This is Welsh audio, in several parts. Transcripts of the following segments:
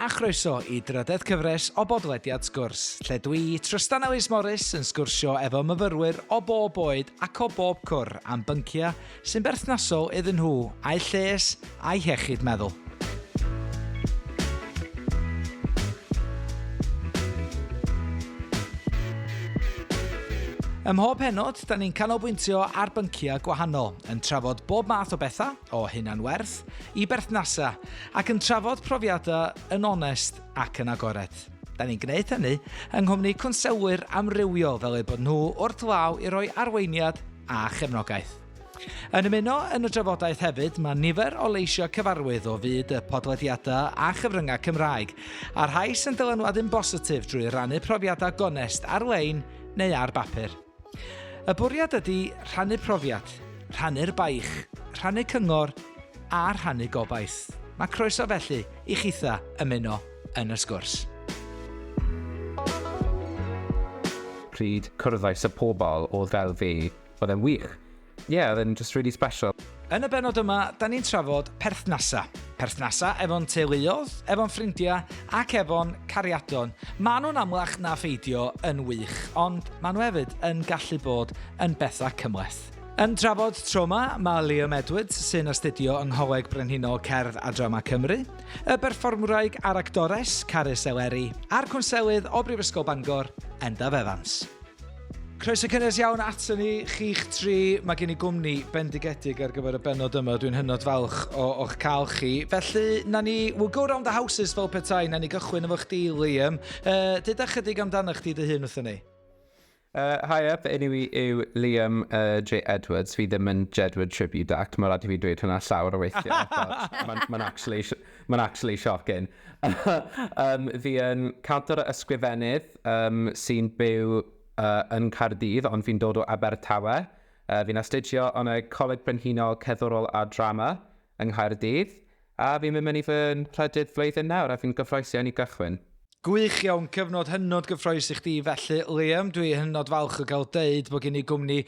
a chroeso I drydydd cyfres o bodlediad sgwrs, lle dwi, Trystan Ellis Morris, yn sgwrsio efo myfyrwyr o bob oed ac o bob cwr am byncia sy'n berthnasol iddyn nhw, a'u lles a'u hiechyd meddwl. Ym mhob pennod, da ni'n canolbwyntio ar byncia gwahanol, yn trafod bob math o bethau, o hunan werth, I berthnasau, ac yn trafod profiadau yn onest ac yn agored. Da ni'n gwneud hynny yng nghwmni cwnselwyr amrywiol fel eu bod nhw wrth law I roi arweiniad a chefnogaeth. Yn ymuno yn y drafodaeth hefyd, mae nifer o leisio cyfarwydd o fyd y podlediadau a chyfryngau Cymraeg, a'r rhai sy'n dylanwadu'n bositif drwy rannu profiadau gonest ar-lein neu ar bapur. Y bwriad ydy rhannu profiad, rhannu'r baich, rhannu cyngor a rhannu gobaith. Mae croeso felly I chitha ymuno yn y sgwrs. Pryd cwrddais y pobl oedd fel fi, oedd e'n wych. Yeah, oedd e'n just really special. Yn y bennod yma, da ni'n trafod Perthnasau. Perthnasau efo'n teuluoedd, efo'n ffrindiau ac efo'n cariadon. Maen nhw'n amlach na pheidio yn wych, ond maen nhw hefyd yn gallu bod yn bethau cymhleth. Yn trafod tro yma, mae Liam Edwards sy'n astudio yng Ngholeg Brenhinol Cerdd a Drama Cymru, y berfformwraig a'r actores Carys Eleri a'r cwnselydd o Brifysgol Bangor, Endaf Evans. Croeso cynnes iawn ato ni, chi'ch tri. Mae gen I gwmni bendigedig ar gyfer y bennod yma. Dwi'n hynod falch o'ch cael chi. Felly, we'll go round the houses fel petai. Na ni gychwyn efo chdi, Liam. Dyda chydig amdano chdi dy hun wrthyn ni? Hi up, enw I yw Liam J. Edwards. Fi ddim yn Jedward Tribute Act. Mae'n rhaid I fi dweud hwnna llawer o weithiau. Mae'n actually shocking. Fi yn cantor ysgrifennydd sy'n byw yn Caerdydd, ond fi'n dod o Abertawe. Fi'n astudio yn y Ngholeg Brenhinol Cerdd a Drama yng Nghaerdydd. A fi'n mynd I fy rhydydd flwyddyn nawr, a fi'n gyffroesi I gychwyn. Gwych iawn, cyfnod hynod gyffroes I chdi felly, Liam. Dwi hynod falch o gael deud bod gen I gwmni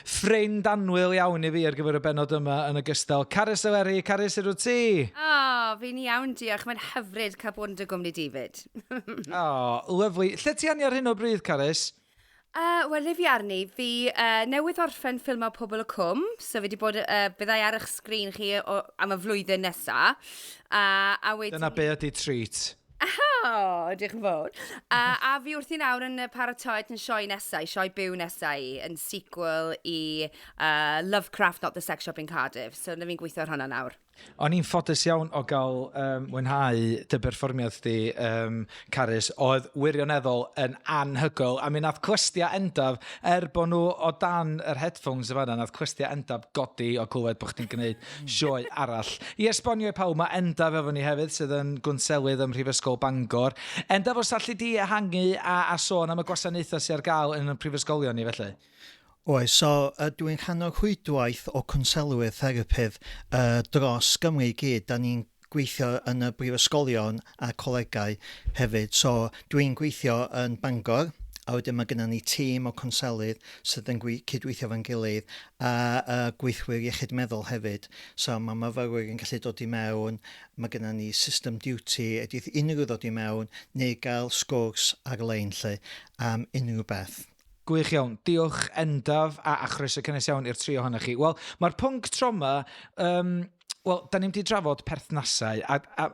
ffrind anwyl iawn I fi ar gyfer y bennod yma yn ogystal. Carys Eleri, Carys ydw ti? Fi'n iawn diolch. Mae'n hyfryd cael bod yn dy gwmni David. Lyfli. Lle ti ani ar hyn o bryd, Carys? Wel, le fi arni, fi newydd orffen ffilm o Pobl y Cwm, so fi wedi bod, byddai ar eich sgrin chi am y flwyddyn nesaf. Dyna be ydi treat. Diolch yn fawr. A fi wrthi nawr yn paratoed yn sioe nesau, sioe byw nesau, yn sequel I Lovecraft Not the Sex Shop in Cardiff, so na fi'n gweithio ar hwnna nawr. O'n i'n ffodus iawn o gael mwynhau dy berfformiad di, Carys, oedd wirioneddol yn anhygoel. A mi nath clystia Endaf, bod nhw o dan yr headphones yma, nath clystia Endaf godi o clywed bod chdi'n gwneud sioe arall. I esbonio I pawb, mae Endaf efo ni hefyd, sydd yn gwnselydd ym Mhrifysgol Bangor. Endaf, os allu di ehangu a sôn am y gwasanaethau sy'n ar gael yn y prifysgolion ni felly? Oes, so dwi'n rhan o'r rhwydwaith o cwnselwyr therapydd dros Gymru I gyd. Da ni'n gweithio yn y brifysgolion a colegau hefyd. So dwi'n gweithio yn Bangor, a wedyn mae gennym ni tîm o cwnselydd sydd yn cydweithio fan gilydd a gweithwyr iechyd meddwl hefyd. So mae myfyrwyr yn gallu dod I mewn, mae gennym ni system duty, edrych unrhyw ddod I mewn, neu gael sgwrs ar-lein lle am unrhyw beth. Gwych iawn. Diolch Endaf a chroeso cynnes iawn i'r tri ohonoch chi. Wel, mae'r pwnc tro yma, da ni'n mynd I drafod perthnasau, a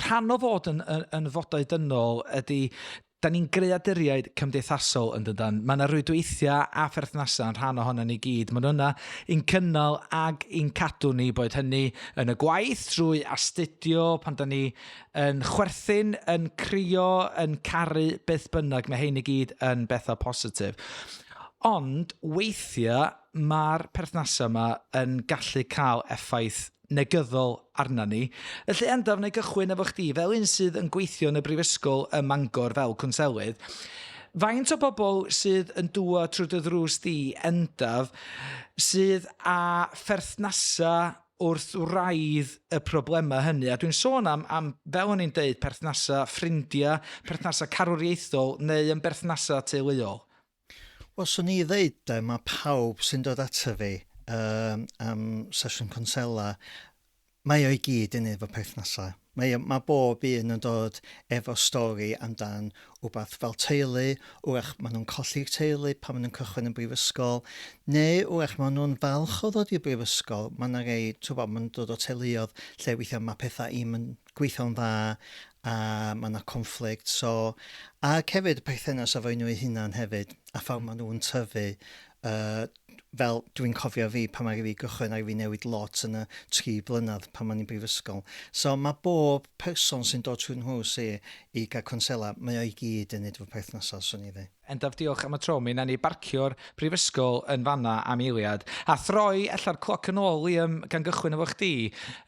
rhan o fod yn fodau dynol ydy, da ni'n greaduriaid cymdeithasol yn dydan. Mae yna rwydweithiau a perthnasau yn rhan ohono ni gyd. Mae hwnna i'n cynnal ag i'n cadw ni boed hynny yn y gwaith trwy astudio pan da ni yn chwerthin, yn crio, yn caru beth bynnag. Mae hyn I gyd yn bethau positif. Ond weithiau mae'r perthnasau yma yn gallu cael effaith negyddol arna ni. Felly Endaf, neu gychwyn efo chdi, fel un sydd yn gweithio yn y Brifysgol ym Mangor fel cwnselydd, faint o bobl sydd yn dŵa trwy dy ddrws di, Endaf, sydd â pherthnasau wrth wraidd y problemau hynny. A dwi'n sôn am fel o'n i'n deud, perthnasau ffrindiau, perthnasau carwriaethol, neu yn berthnasau teuluol? Wel, swn I ddeud, mae pawb sy'n dod ato fi am sesiwn consela, mae o'i gyd yn efo perthnasau. Mae bob un yn dod efo stori amdan wbath fel teulu, wrach maen nhw'n colli'r teulu pan maen nhw'n cychwyn yn brifysgol, neu wrach maen nhw'n falch o ddod i'r brifysgol. Mae yna rei, maen nhw'n dod o teuluodd lle weithiau mae pethau yn gweithio'n dda, a mae yna conflict. So, a hefyd y perthynas efo nhw eu hunan hefyd, a ffordd maen nhw'n tyfu, fel dwi'n cofio fi pan mae fi gychwyn a fi newid lot yn y 3 blynedd pan mae'n i'n brifysgol. So mae bob person sy'n dod trwy'n nhws i gael consela, mae o'i gyd yn neud fy perthnasau, swn i ddi. Endaf, diolch am y tro. Mi na ni barcio'r brifysgol yn fanna am eiliad. A throi ella'r cloc yn ôl, Liam, gan gychwyn efo chdi,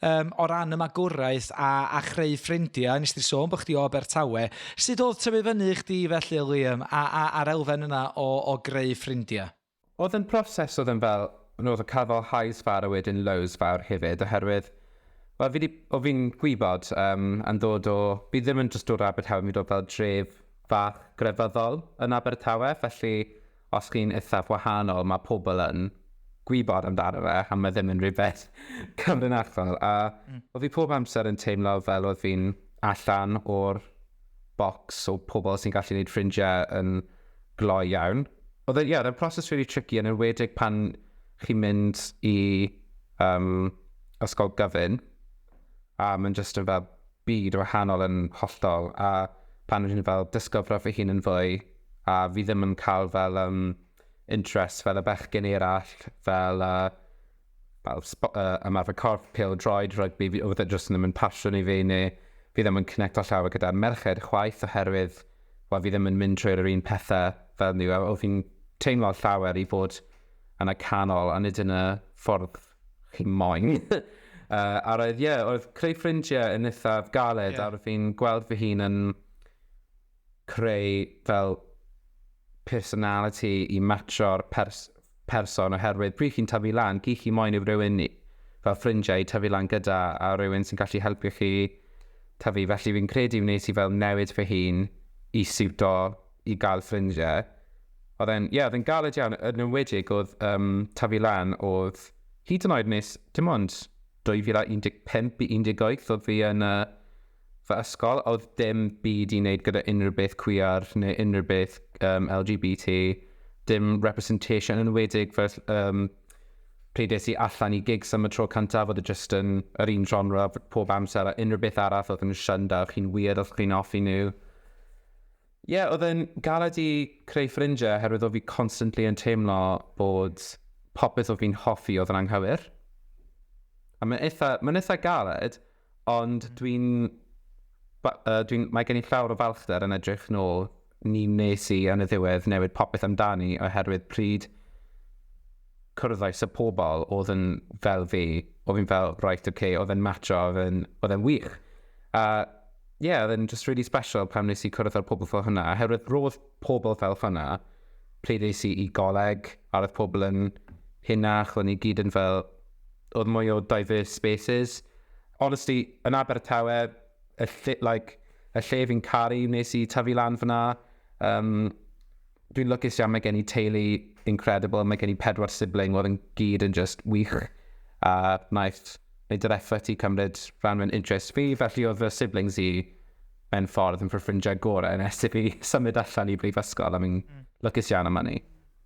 o ran y magwraeth a chreu ffrindiau. Nes ti sôn bod chdi o Abertawe. Sut oedd tyfu fyny chdi felly, Liam, a'r elfen yna o greu ffrindiau? Oedd yn proses oedd yn fel, oedd y cael fel highs fawr a wedyn lows fawr hefyd, oherwydd, o fi'n gwybod yn dod o, fi ddim yn just dod o Abertawe, fi'n dod fel dref fach grefyddol yn Abertawe, felly os chi'n eithaf wahanol, mae pobl yn gwybod amdano fe, a mae ddim yn rhywbeth cyfrinachol. A oedd fi pob amser yn teimlo fel oedd fi'n allan o'r bocs o pobl sy'n gallu gwneud ffrindiau yn gloi iawn. Oedd e'n proses really tricky yn enwedig pan chi'n mynd i ysgol gyfun a mae'n just yn fel byd wahanol yn hollol a pan rydyn fel disgofro fy hun yn fwy a fi ddim yn cael fel interest fel y bechgyn eraill fel ymarfer corff, pêl droed, rygbi, oedd e just ddim yn pasiwn i fi neu fi ddim yn connecto llawer gyda'r merched chwaith oherwydd fi ddim yn mynd trwy'r un pethau fel nhw a oedd fi'n teimlo llawer i fod yn y canol a nid yn y ffordd chi'n moyn. A oedd creu ffrindiau yn eithaf galed a roedd fi'n gweld fy hun yn creu fel personality i matcho'r person oherwydd pryd chi'n tyfu lan, gych chi moyn i rhywun fel ffrindiau i tyfu lan gyda a rhywun sy'n gallu helpu chi tyfu. Felly fi'n credu wnes i fel newid fy hun i siwto i gael ffrindiau. Oedd e'n galed iawn, yn enwedig oedd tyfu lan oedd hyd yn oed nes, dim ond 2015 i 18 oedd fi yn fy ysgol, oedd dim byd i wneud gyda unrhyw beth queer neu unrhyw beth LGBT, dim representation yn enwedig pryd es i allan i gigs am y tro cyntaf, oedd just yn yr un genre pob amser a unrhyw beth arall oedd yn synd a chi'n weird oedd chi'n offi nhw. Oedd e'n galed i creu ffrindiau oherwydd oedd fi constantly yn teimlo bod popeth oedd fi'n hoffi oedd yn anghywir. A mae'n eitha galed, ond mae gen i llawer o falchder yn edrych nôl ni nes i yn y ddiwedd newid popeth amdani oherwydd pryd cwrddais y pobl oedd yn fel fi, oedd fi'n fel, right, oedd e'n matcho, oedd e'n wych. Oedd e'n just really special pan nes i cwrdd ar pobl fel hwnna. Oherwydd roedd pobl fel hwnna, pryd nes i Ngholeg, a roedd pobl yn hynach, o'n i gyd yn fel, oedd mwy o diverse spaces. Honestly, yn Abertawe, y lle fi'n caru nes i tyfu lan fyna. Dwi'n lwcus iawn, mae gen i teulu incredible, mae gen i 4 sibling, oedd yn gyd yn just wych. A naeth nid yr effort i cymryd rhan mewn interest fi, felly oedd fy siblings i mewn ffordd yn ffrindiau gorau nes i fi symud allan i brifysgol a mi'n lwcus iawn am hynny.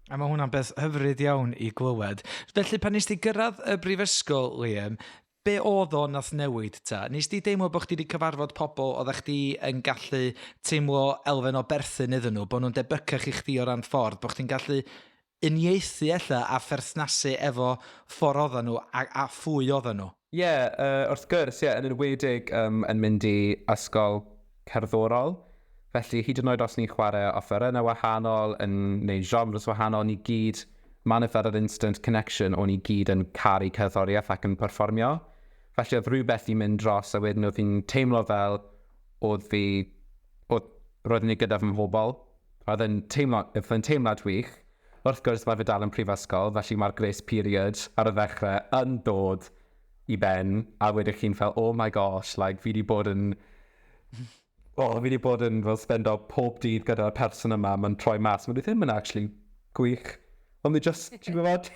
A mae hwnna'n beth hyfryd iawn i glywed. Felly pan nes ti gyrraedd y brifysgol, Liam, be oedd o nath newid ta? Nes ti deimlo bod chdi wedi cyfarfod pobl oeddech chdi yn gallu teimlo elfen o berthyn iddyn nhw, bod nhw'n debycach i chdi o ran ffordd, bod chdi'n gallu uniaethu ella a pherthnasu efo ffordd oedden nhw a phwy oedden nhw? Wrth gwrs, yn enwedig yn mynd i ysgol cerddorol. Felly, hyd yn oed os ni'n chwarae offerynnau wahanol, yn neud genres wahanol, ni gyd, man if yr instant connection, o'n ni gyd yn caru cerddoriaeth ac yn perfformio. Felly, oedd rhywbeth i mynd dros, a wedyn oedd fi'n teimlo fel roedden ni gyda fy mhobl. Oedd yn teimlad wych. Wrth gwrs, mae fe dal yn prifysgol, felly mae'r grace period ar y ddechrau yn dod i ben, a wedyn chi'n fel, oh my gosh, fi wedi bod yn fel spendo pob dydd gyda'r person yma, mae'n troi mas, mae'n ddim yn actually gwych. Ond ni just, ti'n gwybod,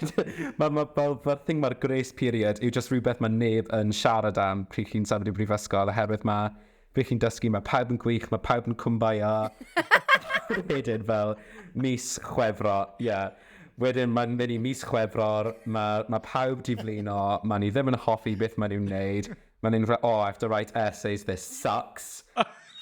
mae'r thing mae'r grace period yw just rhywbeth mae neb yn siarad am pryd chi'n symud i brifysgol, oherwydd pryd chi'n dysgu, mae pawb yn gwych, mae pawb yn cwmbaya. Wedyn fel mis Chwefro, Wedyn mae'n mynd i mis Chwefror, mae pawb di flino, mae ni ddim yn hoffi beth mae nhw'n neud. Mae nhw'n fel, I have to write essays, this sucks.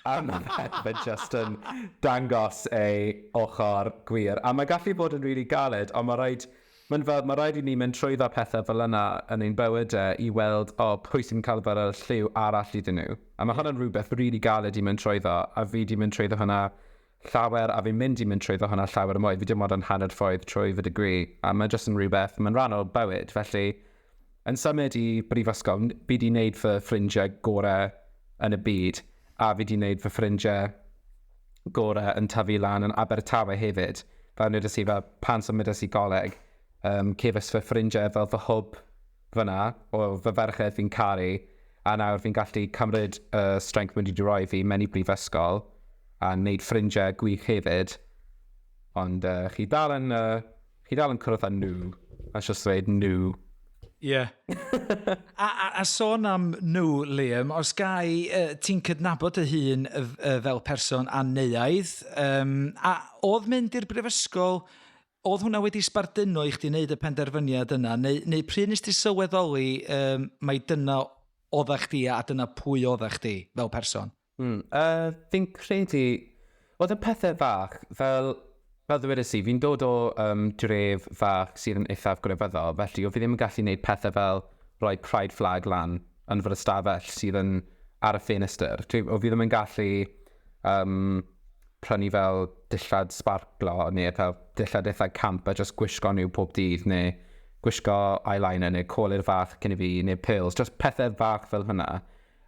A mae fe just yn dangos ei ochr gwir. A mae gallu bod yn really galed, ond mae rhaid i ni mynd trwyddo pethau fel yna yn ein bywydau i weld pwy sy'n cael fel y lliw arall iddyn nhw. A mae hwnna'n rhywbeth really galed i mynd trwyddo, a fi di mynd trwyddo hwnna llawer, a fi'n mynd i mynd trwyddo hwnna llawer mwy. Fi dim ond yn hanner ffordd trwy fy degree, a mae jyst yn rhywbeth, mae'n rhan o bywyd, felly yn symud i brifysgol, fi di wneud fy ffrindiau gorau yn y byd, a fi di wneud fy ffrindiau gorau yn tyfu lan yn Abertawe hefyd. Fel wneud i fel pan symud i goleg, cefys fy ffrindiau fel fy hwb fyna, o fy ferched fi'n caru, a nawr fi'n gallu cymryd strength mynd i roi fi mewn i brifysgol, a wneud ffrindiau gwych hefyd. Ond chi dal yn cwrdd â nhw. A just dweud nhw. Ie. A sôn am nhw, Liam, os gai ti'n cydnabod dy hun fel person aneuaidd, a oedd mynd i'r brifysgol, oedd hwnna wedi sbarduno i chdi wneud y penderfyniad yna, neu pryd nes ti sylweddoli mai dyna oeddach chdi a dyna pwy oeddach chdi fel person? Fi'n credu, oedd y pethau fach, fel ddweud si, fi'n dod o dref fach sydd yn eithaf grefyddol, felly o fi ddim yn gallu gwneud pethau fel rhoi pride flag lan yn fy ystafell sydd yn ar y ffenestr. O fi ddim yn gallu prynu fel dillad sparklo neu fel dillad eitha camp a just gwisgo nhw pob dydd neu gwisgo eyeliner neu colir fach cyn i fi neu pearls, just pethau fach fel hynna.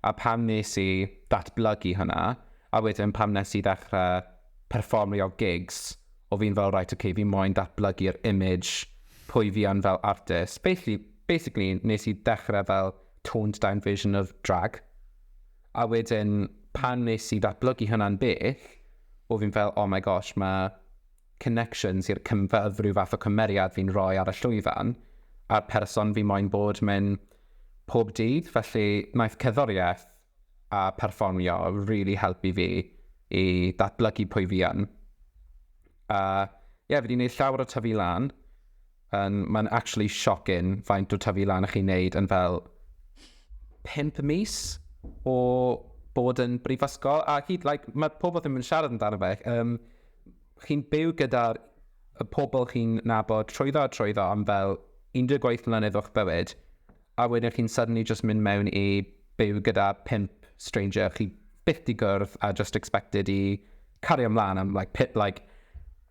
A pam nes i datblygu hynna, a wedyn pam nes i ddechrau perfformio gigs, o fi'n fel, right, okay, fi'n moyn datblygu'r image pwy fi yn fel artist. Basically, nes i dechrau fel toned down version of drag. A wedyn, pan nes i datblygu hynna'n bell, o fi'n fel, oh my gosh, mae connections i'r cyfedd rhyw fath o cymeriad fi'n rhoi ar y llwyfan, a'r person fi moyn bod mewn pob dydd. Felly, naeth cerddoriaeth a perfformio really helpu fi i datblygu pwy fi yn. Fi wedi gwneud llawer o tyfu lan. Mae'n actually shocking faint o tyfu lan chi'n neud yn fel 5 mis o bod yn brifysgol. A mae pobl ddim yn siarad amdano fe. Chi'n byw gyda'r pobl chi'n nabod trwyddo am fel 18 mlynedd o'ch bywyd. A wedyn chi'n suddenly just mynd mewn i byw gyda 5 stranger. Chi byth i gwrdd a just expected i cario ymlaen am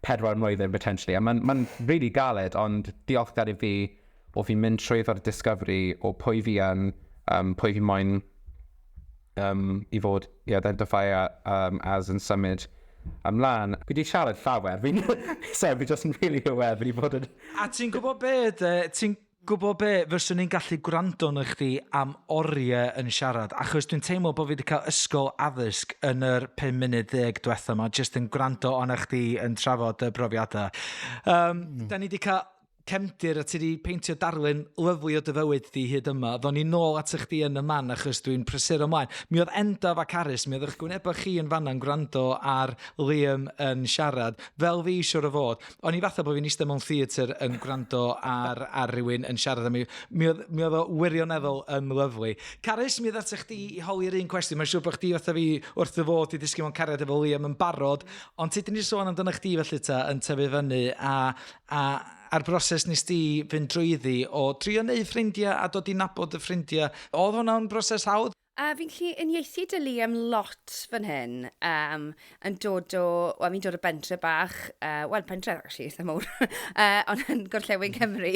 4 mlynedd potentially. A mae'n really galed, ond diolchgar i fi o fi'n mynd trwy'r discovery o pwy fi yn, pwy fi moyn i fod i identify as yn symud ymlaen. Fi wedi siarad llawer. Fi just yn really aware fi wedi bod yn... A ti'n gwybod be, ti'n gwybod be, fyswn ni'n gallu gwrando yn chdi am oriau yn siarad, achos dwi'n teimlo bod fi wedi cael ysgol addysg yn yr 5 munud 10 diwetha yma, jyst yn gwrando o'n chdi yn trafod y profiadau. Da ni wedi cael cefndir a ti wedi peintio darlun lyflu o dy fywyd di hyd yma. Ddo'n ni nôl at chdi yn y man achos dwi'n prysur ymlaen. Mi oedd Endaf a Carys, mi oedd eich gwynebau chi yn fanna'n gwrando ar Liam yn siarad, fel fi siwr o fod. O'n i fatha bod fi'n eistedd mewn theatr yn gwrando ar rhywun yn siarad am mi. Mi oedd o wirioneddol yn lyflu. Carys, mi ddata chdi i holi'r un cwestiwn. Mae'n siwr bod chdi fatha fi wrth y fod i ddysgu mewn cariad efo Liam yn barod, ond ti dyn ni sôn amdano chdi felly ta yn tyfu fyny a'r broses nes ti fynd drwyddi o trio neud ffrindiau a dod i nabod y ffrindiau. Oedd hwnna'n broses hawdd? Fi'n gallu uniaethu dy Liam lot fan hyn, fi'n dod o bentre bach, pentre actually, eitha mowr, ond yn Gorllewin Cymru.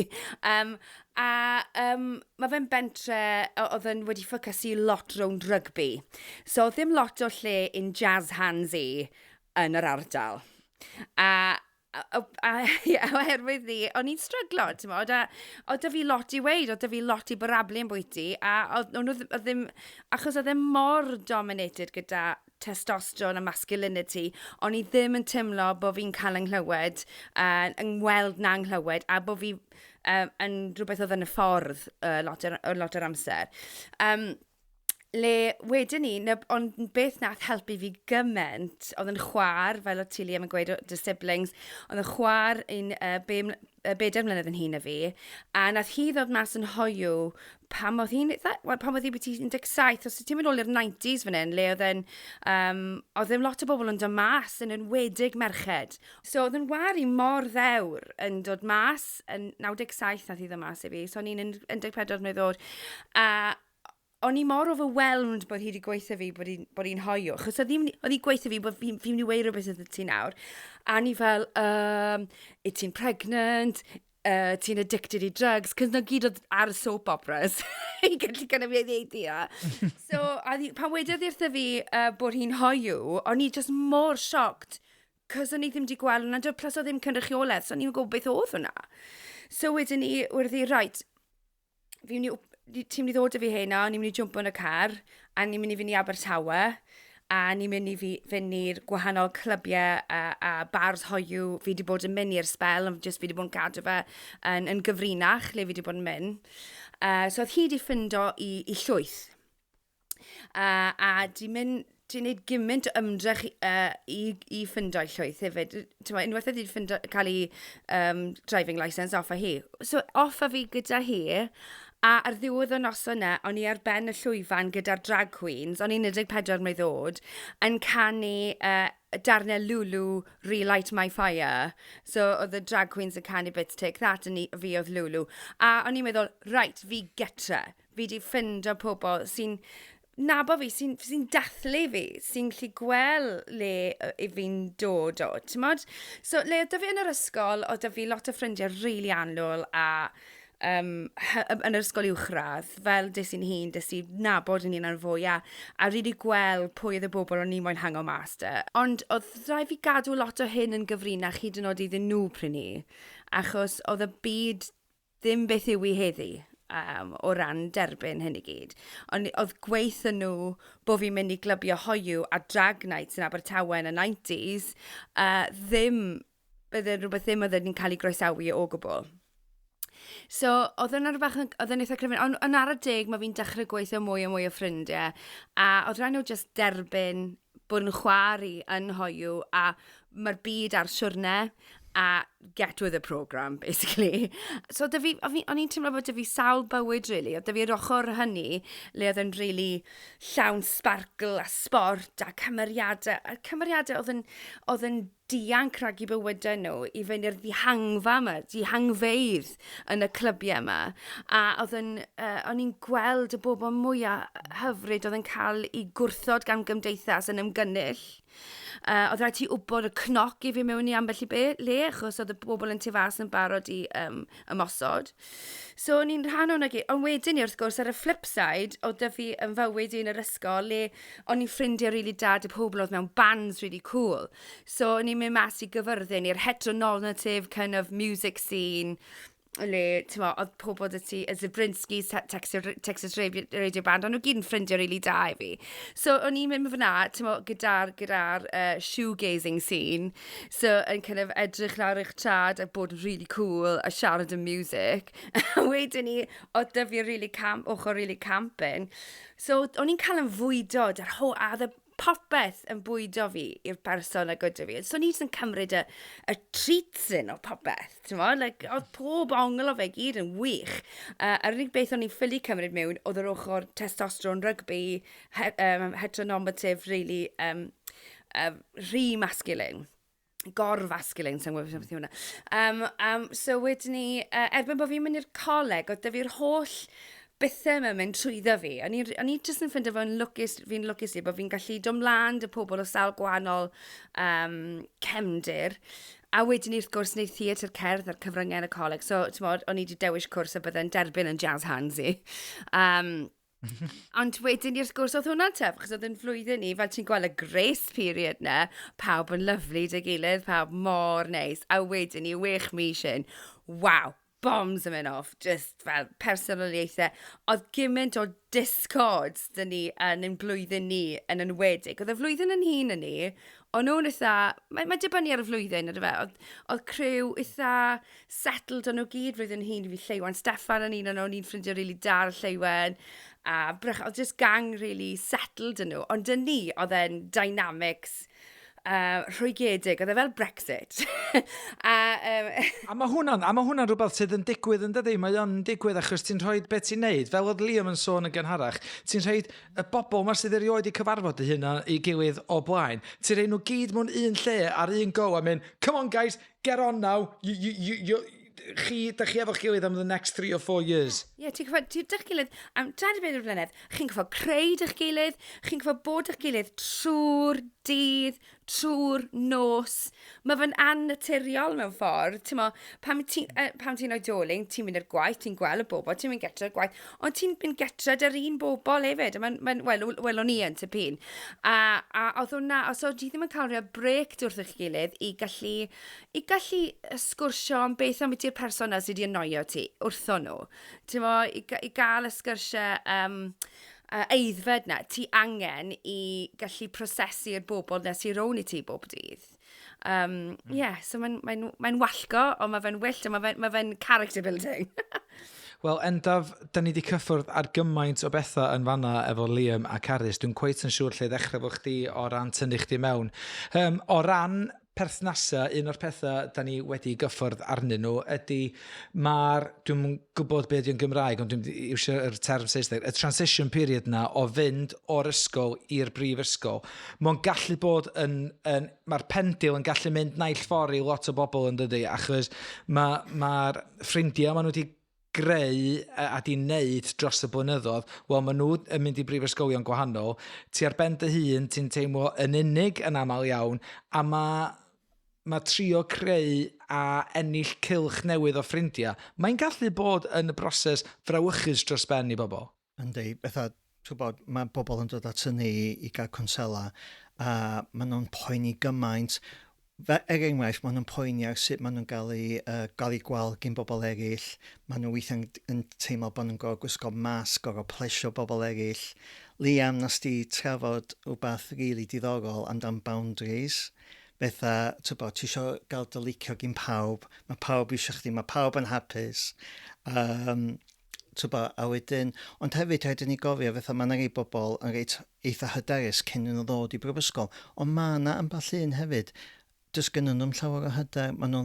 Mae fe'n bentre oedd yn wedi ffocysu lot rownd rygbi. So ddim lot o lle in jazz handsy yn yr ardal. Oherwydd ni, o'n i'n stryglo, oedd da fi lot i weid, oedd da fi lot i barablu yn bwyty, a achos oedd e mor dominated gyda testosteron a masculinity, ond i ddim yn teimlo bod fi'n cael ynglywed, yng ngweld na ynglywed, a bod fi yn rhywbeth oedd yn y ffordd lot o'r amser. Le wedyn ni, ond beth nath helpu fi gyment, oedd yn chwar, fel o Tili am yn gweud dy siblings, oedd yn chwar un 4 mlynedd yn hun a fi, a nath hi ddod mas yn hoiw pam oedd hi byti 17, os ti'n mynd ôl i'r 90s fan hyn, le oedd ddim lot o bobl yn dod mas, yn enwedig merched. So oedd yn wari mor ddewr yn dod mas, yn 97 nath hi ddod mas i fi, so o'n i'n 14 mlynedd oed, a o'n i mor overwhelmed bod hi wedi gweithio fi bod hi'n hoiw. Chos oedd hi gweithio fi bod fi'n mynd i weir rhywbeth ydw ti nawr. A ni fel, ti'n pregnant, ti'n addicted i drugs, cos na gyd oedd ar y soap operas. I gallu gynnu fi ddeud ia. So, pan wedodd wrtho fi bod hi'n hoiw, o'n i just mor shocked. Cos o'n i ddim wedi gweld hwnna, plus oedd ddim cynrychiolaeth, so o'n i'n gwybod beth oedd hwnna. So wedyn ni, wrth i, right, ti'n mynd i ddod â fi hynna, ni'n mynd i jump yn y car, a ni'n mynd i fynd i Abertawe, a ni'n mynd i fynd i'r gwahanol clybiau a bars hoiw fi wedi bod yn mynd i'r spel, ond just fi wedi bod yn cadw fe yn gyfrinach le fi wedi bod yn mynd. So oedd hi wedi ffindo i llwyth. A di'n gwneud gymaint o ymdrech i ffindo'i llwyth hefyd. Unwaith oedd hi'n cael ei driving licence off a hi. So off a fi gyda hi, a ar ddiwedd o noson yna, o'n i ar ben y llwyfan gyda'r drag queens, o'n i'n 14 mlynedd oed, yn canu darnau Lulu, Relight My Fire. So oedd y drag queens yn canu Bits Take That, a fi oedd Lulu. A o'n i'n meddwl, right, fi getra. Fi di ffindo pobl sy'n nabo fi, sy'n dathlu fi, sy'n gallu gweld le fi'n dod o. So le oedd fi yn yr ysgol, oedd fi lot o ffrindiau rili annwyl a yn yr ysgol uwchradd, fel des i'n hun, des i nabod yn un o'r fwyaf, a rili gweld pwy oedd y bobl o'n i moyn hango master. Ond oedd rhaid fi gadw lot o hyn yn gyfrinach hyd yn oed iddyn nhw prynu, achos oedd y byd ddim beth yw i heddi. O ran derbyn hyn i gyd. Ond oedd gweithio nhw bod fi'n mynd i glybio hoiw a drag nights yn Abertawe yn y 90s, bydde rhywbeth ddim oedd yn cael ei groesawu o gwbl. So, oedd yn eitha cryfyn, ond yn ar y deg mae fi'n dechrau gweithio mwy a mwy o ffrindiau, a oedd rhaid nhw just derbyn bod yn chwarae yn hoiw, a mae'r byd ar siwrne, a get with the programme, basically. So, o'n i'n teimlo bod dy fi sawl bywyd, really. Oedd dy fi'r ochr hynny, le oedd yn really llawn sparkle a sport a cymeriadau. A cymeriadau oedd yn dianc rhag i bywydau nhw i fynd i'r dihangfeidd yn y clybiau yma. A o'n i'n gweld y bobl mwyaf hyfryd oedd yn cael ei gwrthod gan gymdeithas yn ymgynnull. Oedd rhaid ti wybod y cnoc i fi mewn i ambell i le, achos oedd y bobl yn tifas yn barod i ymosod. So, o'n i'n rhan o'na gyd. Ond wedyn ni, wrth gwrs, ar y flip side, oedd dy fi yn fywyd i'n yr ysgol, le o'n i'n ffrindiau rili dad y pobl oedd mewn bands really cool. So, o'n i'n mynd mas i gyfyrddin i'r heteronormative kind of music scene, le, oedd pobl dy ti, y Zabrinskis, Texas Radio Band, ond nhw gyd yn ffrindiau rili da i fi. So, o'n i'n mynd fyna, gyda'r shoegazing scene, so, yn kind of edrych lawr eich trad a bod really cool a siarad y music. Wedyn ni, oedd dy fi ochr really camping. So, o'n i'n cael yn fwydod a popeth yn bwydo fi i'r person a gyda fi. So ni jyst yn cymryd y treats yn o popeth. Oedd pob ongl o fe gyd yn wych. Yr unig beth o'n i'n ffili cymryd mewn oedd yr ochr testosteron rugby, heteronormative, really re-masculine. Gorfasculine, sy'n gwybod beth yw hwnna. So wedyn ni, erbyn bod fi'n mynd i'r coleg, oedd dy fi'r holl bethau yma'n mynd trwyddo fi. O'n i jyst yn ffindo fi'n lwcus i bod fi'n gallu domlan y pobl o sawl gwahanol cefndir. A wedyn ni wrth gwrs wneud theatr cerdd ar cyfryngau yn y coleg. So, o'n i wedi dewis cwrs a byddai'n derbyn yn jazz hands i. Ond wedyn ni wrth gwrs oedd hwnna'n tef, achos oedd yn flwyddyn ni, fel ti'n gweld y grace period na, pawb yn lyflu dy gilydd, pawb mor neis. A wedyn ni 6 mis yn, waw, bombs yn mynd off, just fel personoliaethau. Oedd gymaint o discords dyn ni yn ein blwyddyn ni yn enwedig. Oedd y flwyddyn yn hun yn ni, ond nhw'n eitha, mae dibynnu ar y flwyddyn, ydy fe. Oedd criw eitha settled o'n nhw gyd flwyddyn hun i fi Lleiwan. Steffan yn un o'n nhw'n ffrindiau rili dar Lleiwan. A oedd just gang really settled yn nhw. Ond dyn ni, oedd e'n dynamics rhwygiedig, oedd e fel Brexit. A mae hwnna'n rhywbeth sydd yn digwydd yn dydi. Mae o'n digwydd achos ti'n rhoi beth ti'n neud. Fel oedd Liam yn sôn yn gynharach, ti'n rhoi y bobl ma sydd erioed i cyfarfod y hynna i gilydd o blaen. Ti'n rhoi nhw gyd mewn un lle ar un go a mynd, come on guys, get on now. Da chi efo'ch gilydd am the next 3 or 4 years. Ie, ti'n gwybod, dych gilydd am 24 blynedd, chi'n gwybod creu dych gilydd, chi'n gwybod bod dych gilydd trwy'r dydd, trwy'r nos. Mae fe'n annaturiol mewn ffordd. Ti'n mo, pam ti'n oedolyn, ti'n mynd i'r gwaith, ti'n gweld y bobl, ti'n mynd getra'r gwaith, ond ti'n mynd getra'r un bobl hefyd. Wel, o'n i yn typun. A oedd hwnna, os oedd ti ddim yn cael rhywbeth brec wrth eich gilydd i gallu sgwrsio am beth am ydy'r persona sydd wedi annoio ti wrtho nhw. Ti'n mo, i gael y sgyrsiau eiddfed na, ti angen i gallu prosesu'r bobl nes i rown i ti bob dydd. So mae'n wallgo, ond mae fe'n wyllt, ond mae fe'n character building. Wel, Endaf, da ni wedi cyffwrdd ar gymaint o bethau yn fanna efo Liam a Carys. Dwi'n cweit yn siŵr lle ddechrau fo chdi o ran tynnu chdi mewn. O ran Perthnasau, un o'r pethau da ni wedi gyffwrdd arnyn nhw ydy dwi'n gwybod beth yw'n Gymraeg, ond dwi'n iwsio'r term Saesneg, y transition period na o fynd o'r ysgol i'r brifysgol. Mae'n gallu bod mae'r pendil yn gallu mynd naill ffordd i lot o bobl yn dydi, achos mae'r ffrindiau maen nhw wedi greu a di wneud dros y blynyddoedd, wel maen nhw yn mynd i brifysgolion gwahanol, ti ar ben dy hun, ti'n teimlo yn unig yn aml iawn, a mae trio creu a ennill cylch newydd o ffrindiau, mae'n gallu bod yn y broses frawychus dros ben i bobl. Yndi, bethau, mae bobl yn dod at hynny i gael consela, a maen nhw'n poeni gymaint. Enghraifft, maen nhw'n poeni ar sut maen nhw'n gael ei gweld gen bobl eraill. Maen nhw weithiau yn teimlo bod nhw'n gorfod gwisgo masg, gorfod plesio bobl eraill. Liam, nes di trafod rhywbeth rili diddorol amdan boundaries. Bethau, ti eisiau gael dy licio gen pawb, mae pawb eisiau chdi, mae pawb yn hapus. A wedyn, ond hefyd rhaid ni gofio, mae yna rei bobl yn reit eitha hyderus cyn nhw ddod i brifysgol, ond mae yna ambell un hefyd, does gynnu nhw'n llawer o hyder, maen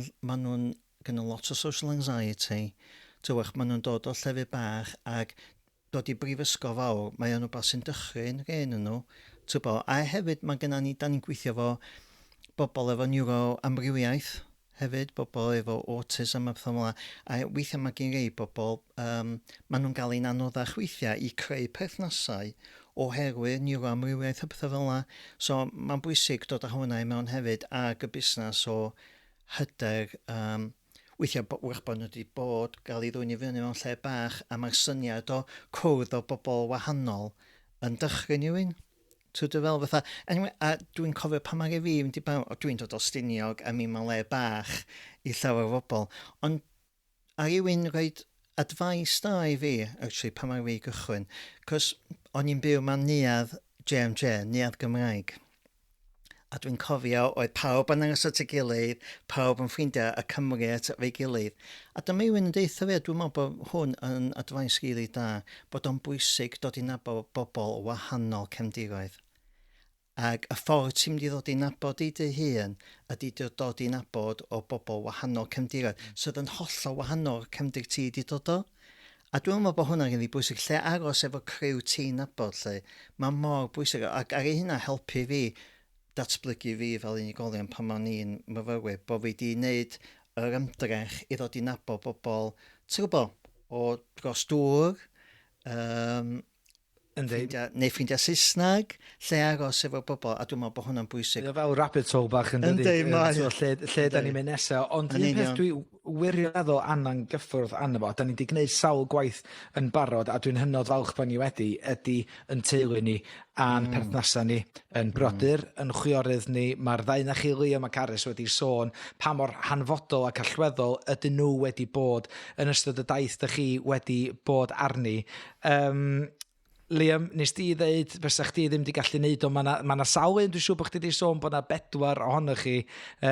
nhw'n gynnu lot o social anxiety, maen nhw'n dod o llefydd bach ac dod i brifysgol fawr, mae yna rhywbeth sy'n dychryn rhain yn nhw. A hefyd mae gennym ni, da ni'n gweithio fo bobl efo neuroamrywiaeth hefyd, bobl efo autism a pethau fel. A weithiau mae gen rei bobl, maen nhw'n gael ein anoddach weithiau i creu perthnasau oherwydd neuroamrywiaeth a pethau fel. So mae'n bwysig dod â hwnna i mewn hefyd ag y busnes o hyder. Weithiau wrach bod nhw wedi gael ei ddwy'n i fyny mewn lle bach a mae'r syniad o cwrdd o bobl wahanol yn dychryn i wyn. Anyway, a dwi'n cofio pan mae fi mynd i dwi'n dod o Stiniog a mi mewn le bach i llawer o bobl, ond a rhywun roed advice da i fi, actually, pan mae fi gychwyn, cos o'n i'n byw mewn neuadd JMJ, neuadd Gymraeg. A dwi'n cofio oedd pawb yn agos at ei gilydd, pawb yn ffrindiau a Cymru at ei gilydd. A dyma rhywun yn deitha fi, dwi'n meddwl bod hwn yn advice rili da, bod o'n bwysig dod i nabod bobl wahanol cefndiroedd. Ac y ffordd ti'n mynd i ddod i nabod i dy hun ydy dod i nabod o bobl wahanol cefndiroedd, sydd yn hollol wahanol cefndir ti wedi dod o. A dwi'n meddwl bod hwnna'n rili bwysig, lle aros efo criw ti'n nabod, lle, mae mor bwysig, ac ar hynna helpu fi datblygu fi fel unigolion pan o'n i'n myfyrwyr, bod fi wedi gwneud yr ymdrech i ddod i nabod bobl, ti'n gwybod, o dros dŵr, Neu ffrindiau Saesneg, lle agos efo bobl, a dwi'n meddwl bod hwnna'n bwysig. Fel rabbit hole bach yn dydi. Lle da ni'n mynd nesaf. Ond un peth dwi wirioneddol anna'n gyffwrdd anna fo, da ni wedi gwneud sawl gwaith yn barod, a dwi'n hynod falch bod ni wedi, ydy yn teulu ni a'n perthnasau ni, yn brodyr, yn chwiorydd ni. Mae'r ddau na chi, Liam a Carys, wedi sôn pa mor hanfodol ac allweddol ydyn nhw wedi bod yn ystod y daith da chi wedi bod arni. Liam, nes di ddeud, fysa chdi ddim wedi gallu neud o, mae na sawl un, dwi'n siŵr bod chdi wedi sôn bod na 4 ohonych chi,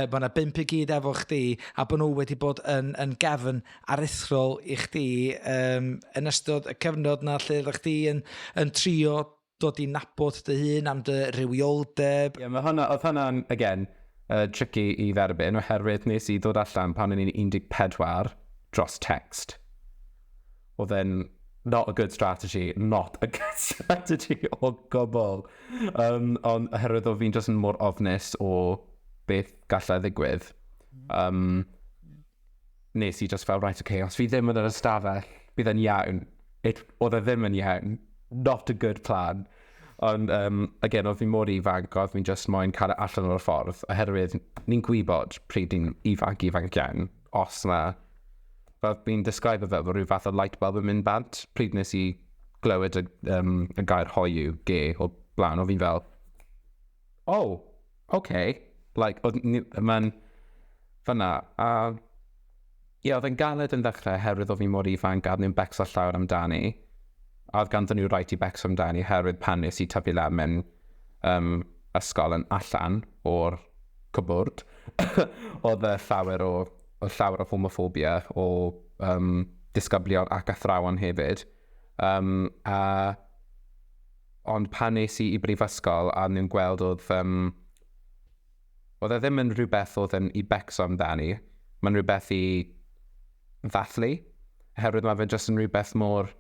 bod na 5 i gyd efo chdi, a bod nhw wedi bod yn gefn aruthrol i chdi yn ystod y cyfnod na lle ddech chdi yn trio dod i nabod dy hun am dy rywioldeb. Oedd hwnna'n, again, tricky i dderbyn, oherwydd nes i ddod allan pan o'n i'n 14 dros text. Oedd e'n not a good strategy o gwbl. Ond oherwydd o fi'n jyst yn mor ofnus o beth gallai ddigwydd. Nes i just fel, right, okay, os fi ddim yn yr ystafell, bydd yn iawn. Oedd e ddim yn iawn. Not a good plan. Ond, again, oedd fi mor ifanc, oedd fi'n just moyn cael allan o'r ffordd, oherwydd ni'n gwybod pryd ni'n ifanc iawn, os na. Fel fi'n disgrifio fel rhyw fath o light bulb yn mynd bant, pryd nes i glywed y gair hoiw, o blaen, o fi'n fel, okay. Like, mae'n fyna. Oedd yn galed yn ddechrau herwydd o fi mor ifanc a ni'n becso llawer amdani. A oedd ganddyn nhw rhaid i becso amdani herwydd pan nes i tyfu lan mewn ysgol yn allan o'r cwbwrd. Oedd llawer o homophobia, o disgyblion ac athrawon hefyd. Ond pan nes i brifysgol a ni'n gweld oedd e ddim yn rhywbeth oedd yn i becso amdani, mae'n rhywbeth i ddathlu, oherwydd mae fe jyst yn rhywbeth mor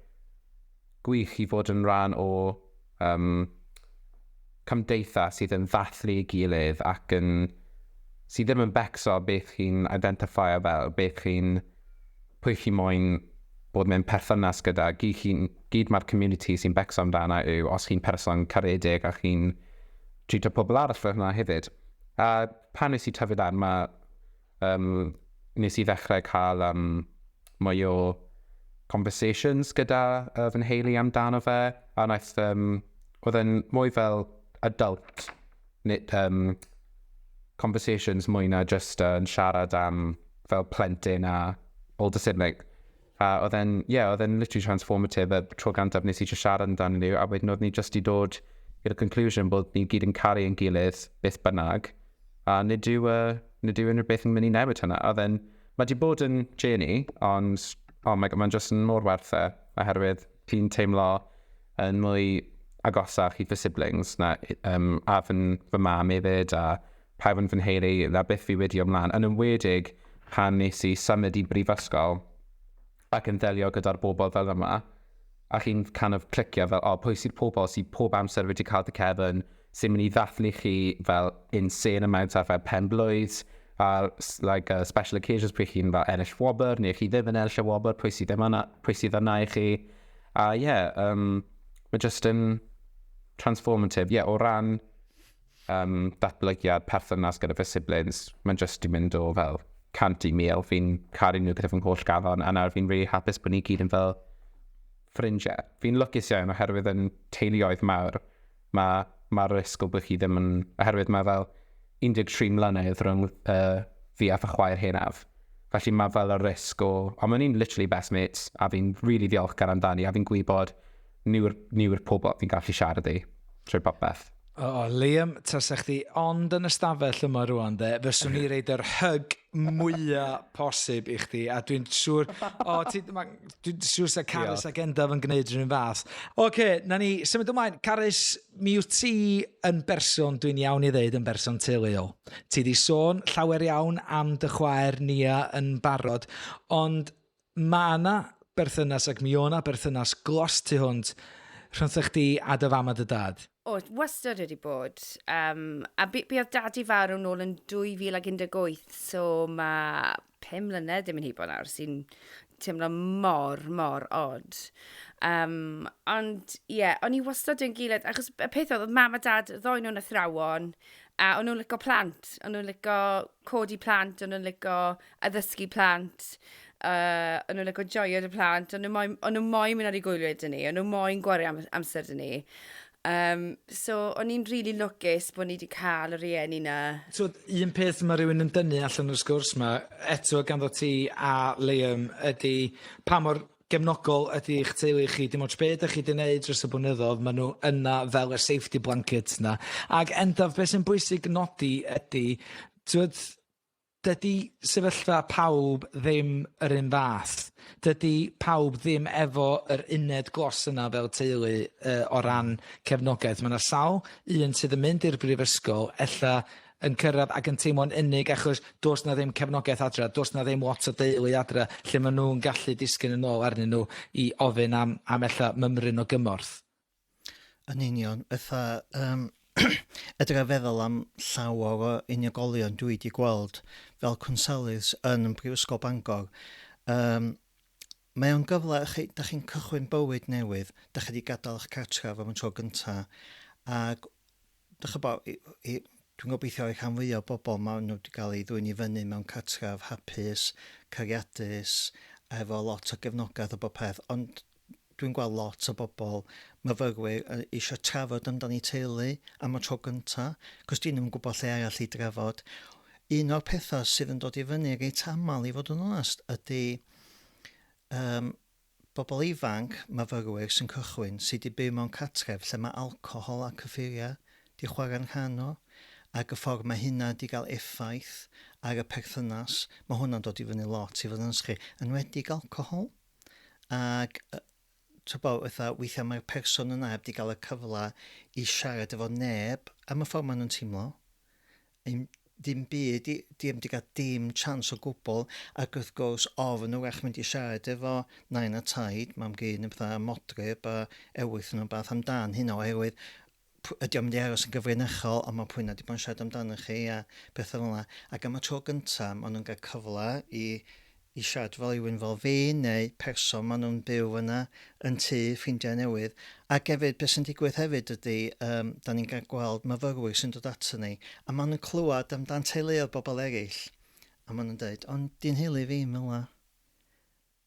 gwych i fod yn rhan o cymdeithas sydd yn ddathlu i gilydd ac sydd ddim yn becso beth chi'n identifio fel, pwy chi moyn bod mewn perthynas gyda, gyd mae'r community sy'n becso amdana yw os chi'n person caredig a chi'n treatio pobl arall fel hynna hefyd. A pan nes i tyfu lan, nes i ddechrau cael mwy o conversations gyda fy nheulu amdano fe, a oedd e'n mwy fel adult, conversations mwy na just yn siarad am fel plentyn a older sibling. A oedd e'n literally transformative, y tro gantaf nes i just siarad amdano nhw, a wedyn oedd ni just i dod i'r conclusion bod ni gyd yn caru yn gilydd beth bynnag, a nid yw unrhyw beth yn mynd i newid hynna. Mae di bod yn journey, ond mae'n just yn mor werth e, oherwydd ti'n teimlo yn mwy agosach i fy siblings na a fy mam hefyd, a pawb yn fy nheulu, na beth fi wedi ymlaen. Yn ymwedig pan nes i symud i brifysgol ac yn ddelio gyda'r bobl fel yma, a chi'n kind of clicio fel, pwy sydd pobl sydd pob amser wedi cael dy cefn, sy'n mynd i ddathlu chi fel insane amount ar fel pen-blwydd, a special occasions pwy chi'n fel ennill wobr, neu chi ddim yn ennill y wobr, pwy sydd yna i chi. A mae just yn transformative. O ran datblygiad perthynas gyda fy siblings, mae'n just i mynd o fel 100 i 1000. Fi'n caru nhw gyda fy'n holl gafon, a nawr fi'n really hapus bod ni gyd yn fel ffrindiau. Fi'n lwcus iawn oherwydd yn teuluoedd mawr. Mae'r risg o bod chi ddim yn... Oherwydd mae fel 13 mlynedd rhwng fi a fy chwaer henaf. Felly mae fel y risg o... Ond mae ni'n literally best mates, a fi'n really ddiolchgar amdani, a fi'n gwybod niw'r pobl fi'n gallu siarad i trwy popeth. Liam, tasa chdi ond yn ystafell yma rwan, fyswn ni reid yr hyg mwyaf posib i chdi, a dwi'n siŵr, dwi'n siŵr sy'n Carys ac Endaf yn gwneud rhywun fath. Na ni symud ymlaen. Carys, mi wyt ti yn berson, dwi'n iawn i ddeud, yn berson teuluol. Ti di sôn llawer iawn am dy chwaer Nia yn barod, ond mae yna berthynas ac mi o'na berthynas glos tu hwnt rhwng chdi a dy fam a dy dad. Wastad wedi bod. A be oedd dad i farw nôl yn 2018, so mae 5 mlynedd ddim yn hyd bod nawr, sy'n teimlo mor odd. Ond, o'n i wastad yn gilydd, achos y peth oedd mam a dad, ddoen nhw'n athrawon, a o'n nhw'n licio plant, o'n nhw'n licio codi plant, o'n nhw'n licio addysgu plant, o'n nhw'n licio joio dy plant, o'n nhw moyn mynd ar ei gwylio dyn ni, o'n nhw moyn gwario amser dyn ni. So, o'n i'n really lwcus bod ni wedi cael y rieni na. So, un peth mae rhywun yn dynnu allan o'r sgwrs yma, eto ganddo ti a Liam, ydy pa mor gefnogol ydy eich teulu chi, dim ond beth ydych chi wedi gwneud dros y blynyddoedd, maen nhw yna fel y safety blankets yna. Ac endaf, beth sy'n bwysig nodi ydy, dydy sefyllfa pawb ddim yr un fath. Dydy pawb ddim efo yr uned glos yna fel teulu o ran cefnogaeth. Mae yna sawl un sydd yn mynd i'r brifysgol, ella yn cyrraedd ac yn teimlo'n unig achos does na ddim cefnogaeth adra, does na ddim lot o deulu adra lle maen nhw'n gallu disgyn yn ôl arnyn nhw i ofyn am ella mymryn o gymorth. Yn union, ydych a feddwl am llawer o unigolion dwi wedi gweld fel cwnselydd yn Brifysgol Bangor. Mae o'n gyfle, da chi'n cychwyn bywyd newydd, da chi wedi gadael eich cartref am y tro gyntaf, ac dwi'n gobeithio eich rhan fwyaf o bobl maen nhw wedi cael ei ddwyn i fyny mewn cartref hapus, cariadus, efo lot o gefnogaeth o bob peth, ond dwi'n gweld lot o bobl myfyrwyr eisiau trafod amdani teulu am y tro gyntaf, cos dyn nhw'n gwybod lle arall i drafod. Un o'r pethau sydd yn dod i fyny reit aml i fod yn onest ydy bobl ifanc myfyrwyr sy'n cychwyn sydd wedi byw mewn cartref lle mae alcohol a cyffuriau di chwarae'n rhan o, ac y ffordd mae hynna wedi cael effaith ar y perthynas, mae hwnna'n dod i fyny lot i fod yn ysgu, enwedig alcohol. Ac weithiau mae'r person yna wedi cael y cyfle i siarad efo neb am y ffordd maen nhw'n teimlo. Dim byd, di wedi cael dim chans o gwbl, ac wrth gwrs ofn wrach mynd i siarad efo nain a taid, mam gyn y bethau modryb a ewyth nhw'n bath amdan hynna oherwydd ydy o'n mynd i aros yn gyfrinachol, ond mae pwyna wedi bod yn siarad amdano chi a bethau fel yna. Ac am y tro gyntaf, maen nhw'n cael cyfle i siarad fel rhywun fel fi, neu person maen nhw'n byw yna yn tŷ ffrindiau newydd. Ac hefyd, beth sy'n digwydd hefyd ydy, da ni'n cael gweld myfyrwyr sy'n dod ato ni, a maen nhw'n clywed amdan teuluoedd bobl eraill. A maen nhw'n dweud, ond di'n heulu fi, Mila.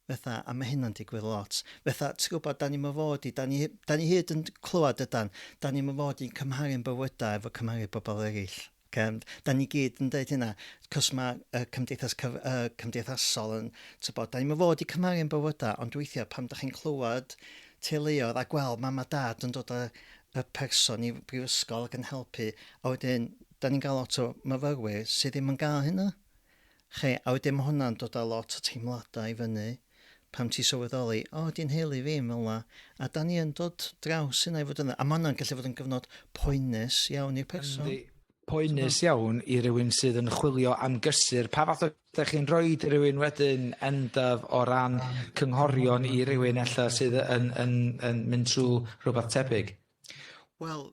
A mae hynna'n digwydd lot. Ti'n gwybod, da ni'n fod da ni hyd yn clywed ydan, da ni'n fod i cymharu'n bywydau efo cymharu bobl eraill. Da ni gyd yn dweud hynna, cos mae cymdeithasol yn, da ni'n fod i cymharu'n bywydau, ond weithiau pam da chi'n clywed teuluoedd a gweld mam a dad yn dod y person i brifysgol ac yn helpu, a wedyn, da ni'n cael lot o myfyrwyr sydd ddim yn cael hynna. A wedyn mae hwnna'n dod â lot o teimladau i fyny, pam ti sylweddoli, di'n heulu fi, Mila, a da ni yn dod draws yna i fod yna. A mae hwnna'n gallu fod yn gyfnod poenus iawn i'r person. Poenus iawn i rywun sydd yn chwilio am gysur. Pa fath o ydych chi'n rhoi i rywun wedyn endaf o ran cynghorion i rywun ella sydd yn mynd trwy rhywbeth tebyg? Wel,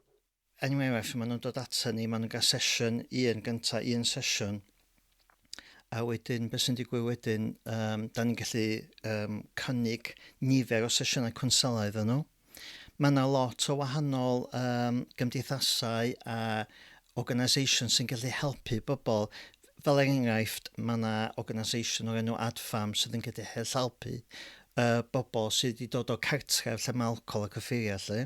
enwraifft, maen nhw'n dod ato ni, maen nhw'n cael sesiwn un sesiwn, a wedyn, beth sy'n digwydd wedyn, da ni'n gallu cynnig nifer o sesiynau cwnselydd yn nhw. Mae yna lot o wahanol gymdeithasau a organisations sy'n gallu helpu bobl. Fel enghraifft, mae yna organisation o'r enw Adfam sydd yn gallu helpu bobl sydd wedi dod o cartref lle mae alcohol a cyffuriau lle.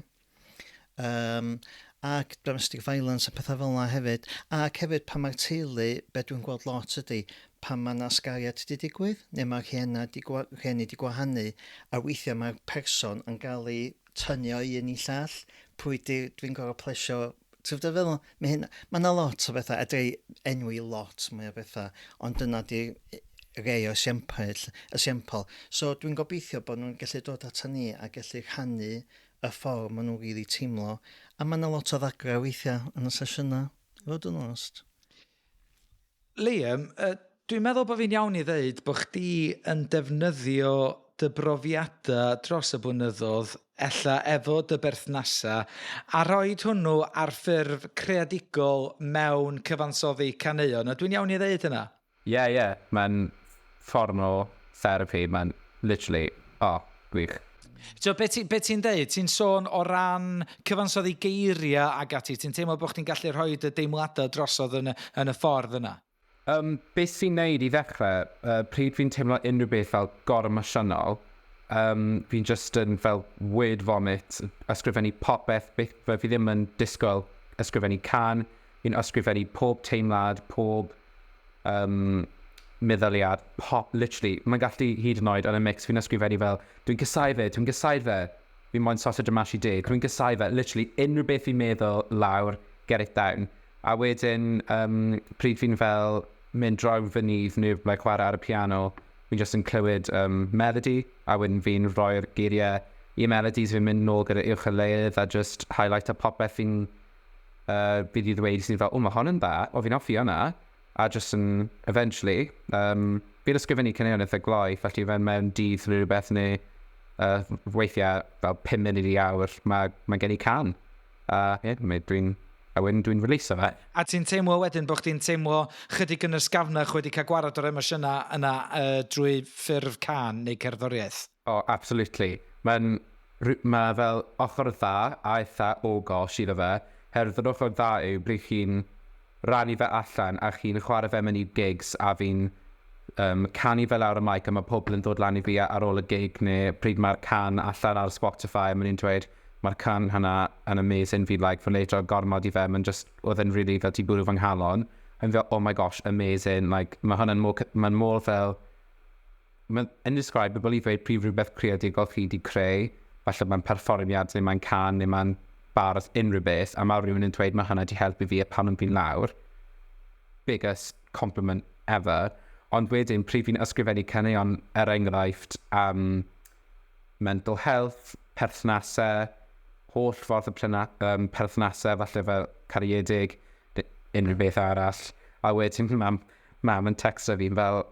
Ac domestic violence a pethau fel yna hefyd. Ac hefyd pan mae'r teulu, beth dwi'n gweld lot ydy, pan mae yna asgariad wedi digwydd, neu mae'r rhieni wedi gwahanu, a weithiau mae'r person yn cael ei tynnu o un i llall, pwy dwi'n gorfod plesio. Mae yna lot o bethau, edrych enwi lot mwy o bethau, ond dyna di rei o esiampl. So dwi'n gobeithio bod nhw'n gallu dod ato ni a gallu rhannu y ffordd maen nhw'n rili teimlo. A mae yna lot o ddagra weithiau yn y sesiynau, fod yn ost. Liam, dwi'n meddwl bod fi'n iawn i ddeud bod chdi yn defnyddio dy brofiadau dros y blynyddoedd, ella efo dy berthnasau, a roed hwnnw ar ffurf creadigol mewn cyfansoddi caneuon. Dwi'n iawn i ddeud hynna? Ie. Mae'n ffordd o therapi, mae'n literally, gwych. So, be ti'n deud? Ti'n sôn o ran cyfansoddi geiriau ag ati? Ti'n teimlo bod chdi'n gallu rhoi dy deimladau drosodd yn y ffordd yna? Beth sy'n neud i ddechrau, pryd fi'n teimlo unrhyw beth fel goremosiynol, fi'n just yn fel word vomit, ysgrifennu popeth, beth fe fi ddim yn disgwyl ysgrifennu can, fi'n ysgrifennu pob teimlad, pob meddyliad, literally, mae'n gallu hyd yn oed yn y mix, fi'n ysgrifennu fel, dwi'n gysau fe, fi'n moyn sausage y mash I deg, dwi'n gysau fe, literally, unrhyw beth fi'n meddwl lawr, get it down. A wedyn, pryd fi'n fel mynd draw fynydd neu like, chwarae ar y piano, fi'n just yn clywed melody, a wedyn fi'n rhoi'r geiriau i melodies, fi'n mynd nôl gyda uwch y leidd, a just highlight a popeth fi'n bydd I ddweud sy'n fel, mae hon yn dda, o fi'n offi hwnna, a just yn, eventually, fi'n ysgrifennu cynnig eitha gloi, felly fe'n mewn dydd neu rhywbeth neu weithiau fel 5 munud I awr, mae gen I can. A wedyn dwi'n release fe. A ti'n teimlo wedyn bod chdi'n teimlo chydig yn ysgafnach wedi cael gwarad o'r emosiynau yna drwy ffurf can neu cerddoriaeth? Absolutely. Mae fel ochr dda a eitha o gosh iddo fe. Herwydd yr ochr dda yw bryd chi'n rannu fe allan a chi'n chwarae fe mewn I gigs a fi'n canu fe lawr y mic a mae pobl yn dod lan I fi ar ôl y gig neu pryd mae'r can allan ar Spotify a maen nhw'n dweud mae'r can hynna yn amazing fi'n like fy leidro gormod I fe oedd yn really fel ti bwrw fy nghalon a fel oh my gosh amazing like mae hwnna'n mae'n mor fel mae'n indescribable I ddweud prif rhywbeth creadigol chi wedi creu falle mae'n perfformiad neu mae'n can neu mae'n barod unrhyw beth a mae rhywun yn dweud mae hynna wedi helpu fi a pan yn fi'n lawr biggest compliment ever ond wedyn pryd fi'n ysgrifennu caneuon enghraifft mental health, perthnasau holl ffordd y perthnasau falle fel cariadon unrhyw beth arall a wedyn mam yn texto fi'n fel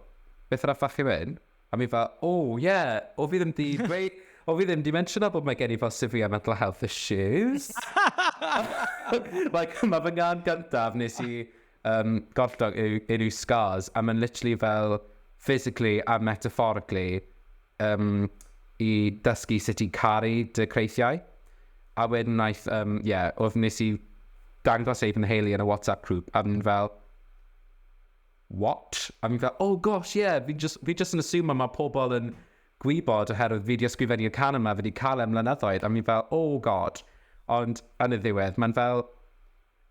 beth arall fach I wyn? A mi fel o fi ddim di dweud o fi ddim di mentiono bod mae gen I fel severe mental health issues. Like, mae fy ngân gyntaf nes I gollog yw scars a mae'n literally fel physically a metaphorically I dysgu sut I caru dy creithiau. A wedyn naeth, oedd nes I dangos ei fy nheulu yn y WhatsApp group a fi'n fel what? A fi'n fel, oh gosh, fi just yn assume mae pobl yn gwybod oherwydd fi wedi ysgrifennu'r can yma, fi wedi cael mlynyddoedd, a mi fel, oh god. Ond yn y ddiwedd, mae'n fel,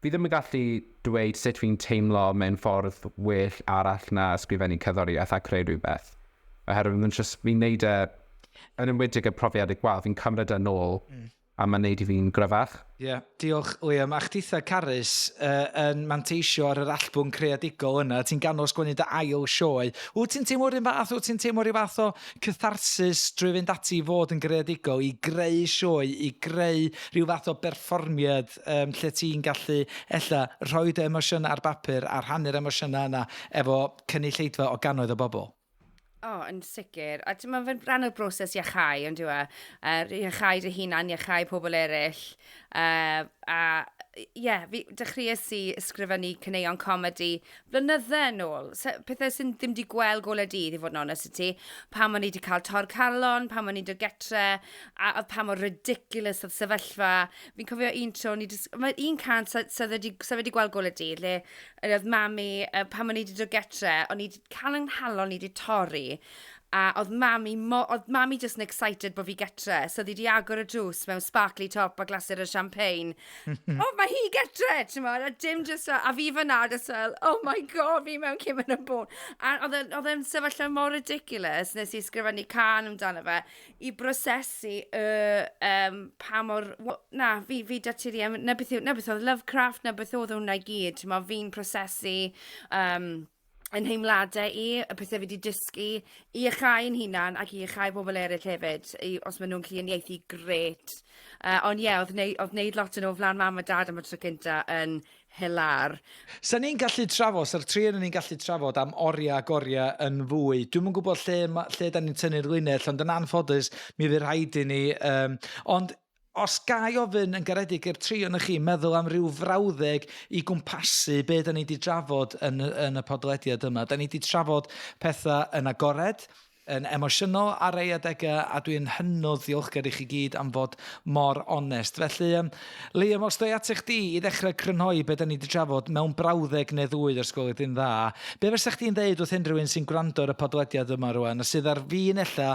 fi ddim yn gallu dweud sut fi'n teimlo mewn ffordd well arall na ysgrifennu cerddoriaeth a creu rhywbeth. Oherwydd fi'n neud yn ymwedig y profiad y gwal, fi'n cymryd yn ôl, a mae'n neud I fi'n gryfach. Diolch Liam. A chdi'tha Carys yn manteisio ar yr albwm creadigol yna, ti'n ganol sgwennu dy ail sioe. Wyt ti'n teimlo rhywun fath, wyt ti'n teimlo rhyw fath o catharsis drwy fynd ati I fod yn greadigol, I greu sioe, I greu rhyw fath o berfformiad lle ti'n gallu rhoi dy emosiynau ar bapur a rhannu'r emosiynau yna efo cynulleidfa o gannoedd o bobl? Yn sicr. A mae'n fe'n rhan o'r broses iachau, ond yw iachau dy hunan, iachau pobl eraill. Fi dechreuais I ysgrifennu caneuon comedi blynydde yn ôl. Pethau sy'n ddim di gweld golau dydd I fod yn onest I ti. Pam o'n I wedi cael tor calon, pam o'n I wedi getre, a pam o'n ridiculous oedd sefyllfa. Fi'n cofio un tro, mae un can sydd wedi gweld golau dydd, le oedd mami, pam o'n I wedi dod getre, o'n I wedi cael yng nghalon I wedi torri, a oedd mami just yn excited bod fi getre, so wedi agor y drws mewn sparkly top a glasur o champagne. Mae hi getre, a dim just, a fi fyna, just fel, oh my god, fi mewn cymryd yn bôn. A oedd e'n sefyllfa mor ridiculous, nes I ysgrifennu can amdano fe, I brosesu pa mor, fi daturiau, na beth oedd Lovecraft, na beth oedd hwnna I gyd, fi'n prosesu, yn heimladau I, y pethau fi wedi dysgu, I iachau yn hunan ac I iachau bobl eraill hefyd, os maen nhw'n clieniaethu gret. Ond oedd wneud lot yn o flan mam a dad am y tro cynta yn hilar. Sa'n ni'n gallu trafod, sa'r tri yn ni'n gallu trafod am oriau ac oriau yn fwy. Dwi'm yn gwybod lle da ni'n tynnu'r linell, ond yn anffodus mi fydd rhaid I ni. Ond os gai ofyn yn garedig i'r tri o'n chi meddwl am ryw frawddeg I gwmpasu be da ni wedi drafod yn y podlediad yma. Da ni wedi trafod pethau yn agored, yn emosiynol ar ei adegau, a dwi'n hynod ddiolchgar i chi gyd am fod mor onest. Felly, Liam, os dwi at eich di i ddechrau crynhoi beth da ni wedi trafod mewn brawddeg neu ddwy o'r sgolyd yn dda, be fysa chdi'n dweud wrth unrhyw un sy'n gwrando ar y podlediad yma rwan, a sydd ar fin ella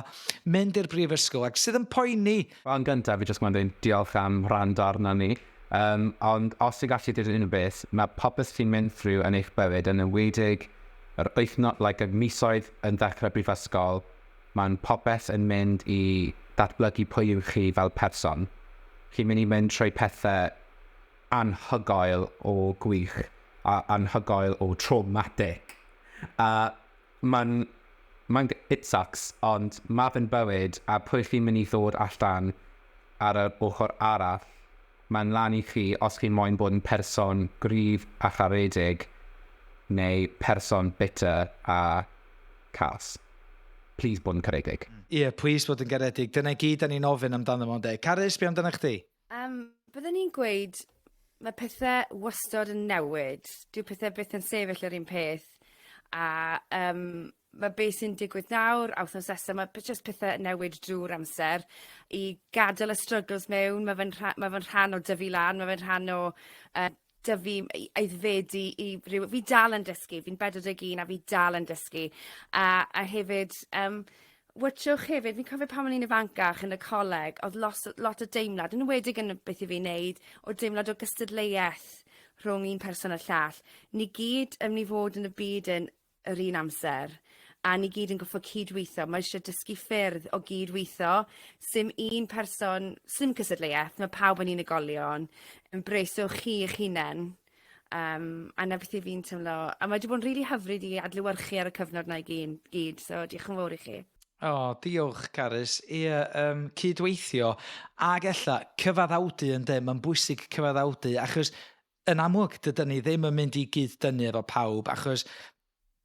mynd i'r brifysgol, ac sydd yn poeni? Wel, yn gyntaf, fi jyst gwneud yn diolch am rando arna ni. Ond os ti'n gallu dweud unrhyw beth, mae popeth sy'n mynd ffrw yn eich bywyd yn ymwedig yr wythnos, y misoedd yn ddechrau brifysgol, mae'n popeth yn mynd i datblygu pwy yw chi fel person. Chi'n mynd i mynd trwy pethau anhygoel o gwych a anhygoel o traumatic. Mae'n it sucks, ond mae fy'n bywyd a pwy chi'n mynd i ddod allan ar yr ochr arall, mae'n lan i chi os chi'n moyn bod yn person gryf a charedig neu person bitter a cas. Please bod yn caredig. Ie, please bod yn garedig. Dyna gyd da ni'n ofyn amdano fo'n de. Carys, be amdano chdi? Byddwn ni'n gweud, mae pethau wastad yn newid. Dyw pethau byth yn sefyll yr un peth. A mae beth sy'n digwydd nawr, a wythnos nesaf, mae just pethau newid drwy'r amser. I gadael y struggles mewn, mae fe'n rhan o dyfu lan, mae fe'n rhan o dyfu aeddfedu i ryw... Fi dal yn dysgu, fi'n 41 a fi dal yn dysgu. A hefyd, wytwch hefyd, fi'n cofio pan o'n i'n ifancach yn y coleg, oedd lot o deimlad, yn wedig yn beth i fi wneud, o deimlad o gystadleuaeth rhwng un person a llall. Ni gyd yn mynd i fod yn y byd yn yr un amser, a ni gyd yn goffo cydweithio. Mae eisiau dysgu ffyrdd o gydweithio, sy'n un person, sy'n cystadleuaeth, mae pawb yn unigolion, embreiswch chi eich hunain, a na beth i fi'n teimlo. A mae wedi bod yn rili hyfryd i adlewyrchu ar y cyfnod na i gyd, so diolch yn fawr i chi. Diolch, Carys. Ie, cydweithio, ac ella cyfaddawdu yn de, mae'n bwysig cyfaddawdu, achos yn amlwg dydyn ni ddim yn mynd i gyd dynnu efo pawb, achos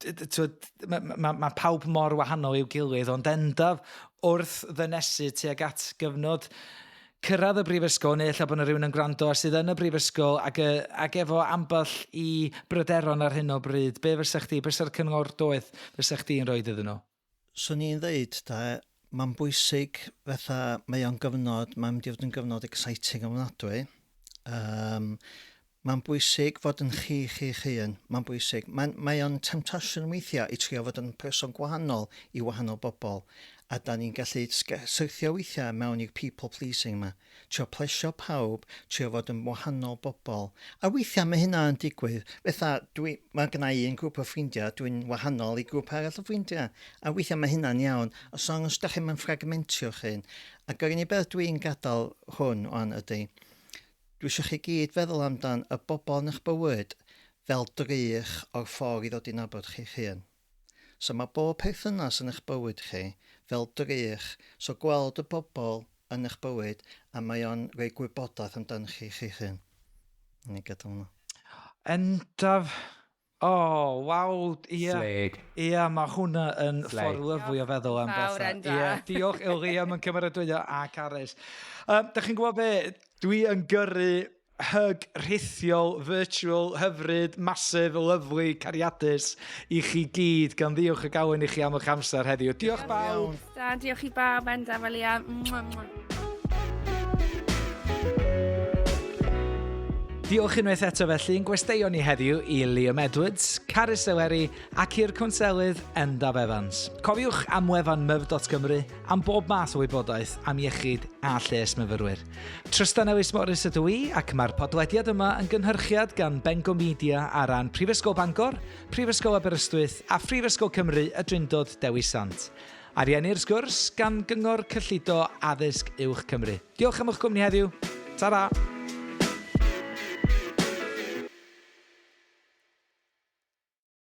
mae pawb mor wahanol i'w gilydd, ond endaf wrth ddynesu tuag at gyfnod cyrraedd y brifysgol, neu ella bod yna rhywun yn gwrando sydd yn y brifysgol ac efo ambell i bryderon ar hyn o bryd, be fysa chdi, be fysa'r cyngor doeth fysa chdi'n rhoi iddyn nhw? Swn i'n dweud, mae'n bwysig fatha mae o'n gyfnod, mae'n mynd i fod yn gyfnod exciting ofnadwy. Mae'n bwysig fod yn chi yn. Mae'n bwysig. Mae o'n temptation weithiau i trio fod yn person gwahanol i wahanol bobl. A da ni'n gallu syrthio weithiau mewn i'r people pleasing yma. Trio plesio pawb, trio fod yn wahanol bobl. A weithiau mae hynna yn digwydd. Fetha, mae gynna i un grŵp o ffrindiau, dwi'n wahanol i grŵp arall o ffrindiau. A weithiau mae hynna'n iawn. Os oes da chi'n ffragmentio chi. A gyda'r unig beth dwi'n gadael hwn o'n ydy, dwi eisiau chi gyd feddwl amdan y bobl yn eich bywyd fel drych o'r ffordd i ddod i nabod chi'ch hun. So mae bob perthynas yn eich bywyd chi fel drych. So gweld y bobl yn eich bywyd a mae o'n rhoi gwybodaeth amdan chi'ch hun. Ni gadael hwnna. Endaf... waw, Sleg. Ia, mae hwnna yn ffordd lyflu o feddwl am Fawr, bethau. Endaf. Diolch Liam yn cymeradwyo a Carys. Da chi'n gwybod be? Dwi yn gyrru hug rhithiol, virtual, hyfryd, masif, lyflu, cariadus i chi gyd, gan ddiolch y gawen i chi am eich amser heddiw. Diolch bawb. Diolch i bawb, Endaf, Liam. Diolch unwaith eto felly yn gwesteion ni heddiw i Liam Edwards, Carys Eleri ac i'r cwnselydd Endaf Evans. Cofiwch am wefan myf.cymru am bob math o wybodaeth am iechyd a lles myfyrwyr. Trystan Ewis Morris ydw i ac mae'r podlediad yma yn gynhyrchiad gan Bangor Media ar ran Brifysgol Bangor, Prifysgol Aberystwyth a Phrifysgol Cymru y Drindod Dewi Sant. Ariennu'r sgwrs gan Gyngor Cyllido Addysg Uwch Cymru. Diolch am eich cwmni heddiw. Ta-ra!